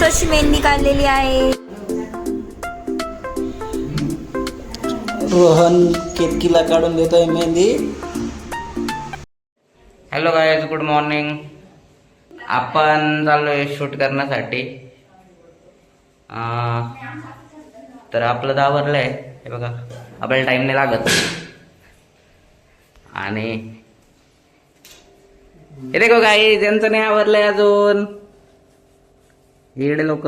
मस्त अशी मेहंदी काढलेली आहे. रोहन केतकीला काढून देतोय mehndi. Hello guys, good morning. आपण चाललोय शूट करण्यासाठी. तर आपलं आवरलंय, हे बघा. आपल्याला टाइम नाही लागत. आणि हे देखो गाईज, यांचं नाही आवरलंय अजून. येडे लोक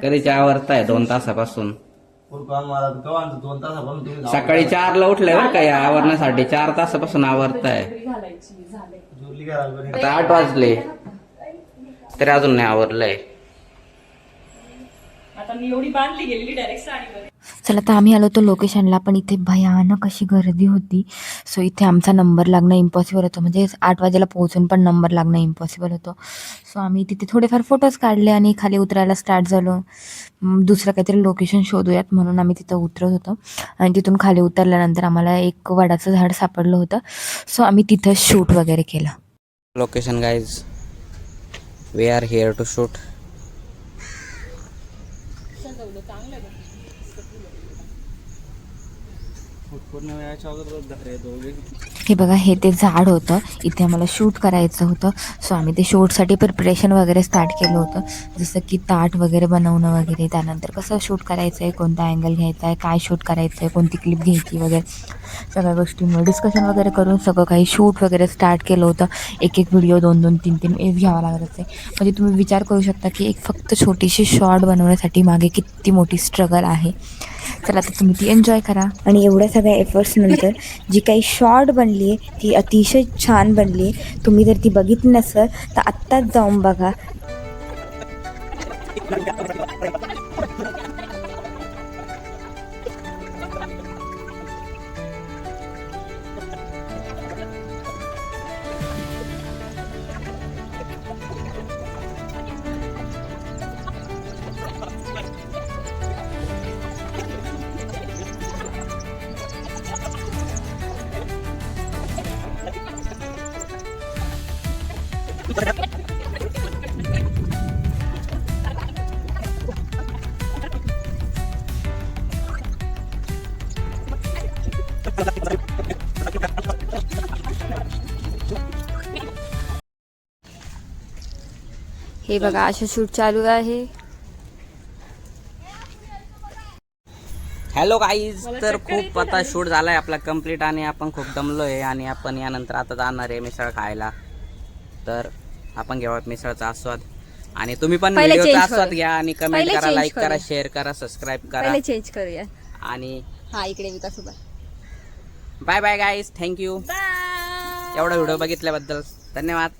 कधीच्या आवरताय 2 तासापासून. सकाळी 4ला उठले बरं का या आवरण्यासाठी. 4 तासापासून आवरताय. आता 8 वाजले तरी अजून नाही आवरलंय. चला तर आम्ही आलो होतो लोकेशनला, पण इथे भयानक अशी गर्दी होती. सो इथे आमचा नंबर लागणं इम्पॉसिबल होतं. म्हणजे 8 वाजेला पोहोचून पण नंबर लागणं इम्पॉसिबल होतं. सो आम्ही तिथे थोडेफार फोटोज काढले आणि खाली उतरायला स्टार्ट झालो. दुसरं काहीतरी लोकेशन शोधूयात म्हणून आम्ही तिथं उतरत होतो. आणि तिथून खाली उतरल्यानंतर आम्हाला एक वडाचं झाड सापडलं होतं. सो आम्ही तिथं शूट वगैरे केलं. Location guys, we are here to shoot. हे बघा, हे ते झाड होतं. इथे आम्हाला शूट करायचं होतं. सो आम्ही ते शूटसाठी प्रिपरेशन वगैरे स्टार्ट केलं होतं. जसं की ताट वगैरे बनवणं वगैरे, त्यानंतर कसं शूट करायचं आहे, कोणता अँगल घ्यायचा आहे, काय शूट करायचं आहे, कोणती क्लिप घ्यायची वगैरे, सगळ्या गोष्टींवर डिस्कशन वगैरे करून सगळं काही शूट वगैरे स्टार्ट केलं होतं. एक व्हिडिओ 2-2, 3-3 घ्यावा लागत आहे. म्हणजे तुम्ही विचार करू शकता की एक फक्त छोटीशी शॉर्ट बनवण्यासाठी मागे किती मोठी स्ट्रगल आहे. चला तर तुम्ही ती एन्जॉय करा. आणि एवढ्या सगळ्या एफर्ट्स नंतर जी काही शॉर्ट बनली आहे ती अतिशय छान बनली आहे. तुम्ही जर ती बघितली नसेल तर आत्ताच जाऊन बघा. हे बघा, असं शूट चालू आहे. हॅलो गाईज, तर खूप आता शूट झालाय आपला कंप्लीट आणि आपण खूप दमलोय. आणि आपण यानंतर आता जाणार आहे मिसळ खायला. तर आपण घेऊयात मिसळचा आस्वाद. आणि तुम्ही पण व्हिडिओचा आस्वाद घ्या आणि कमेंट करा, लाईक करा, शेअर करा, सबस्क्राईब करा. चेंज करूया. आणि हा, इकडे विकासोबत. बाय बाय गाईज, थँक्यू एवढा व्हिडिओ बघितल्याबद्दल. धन्यवाद.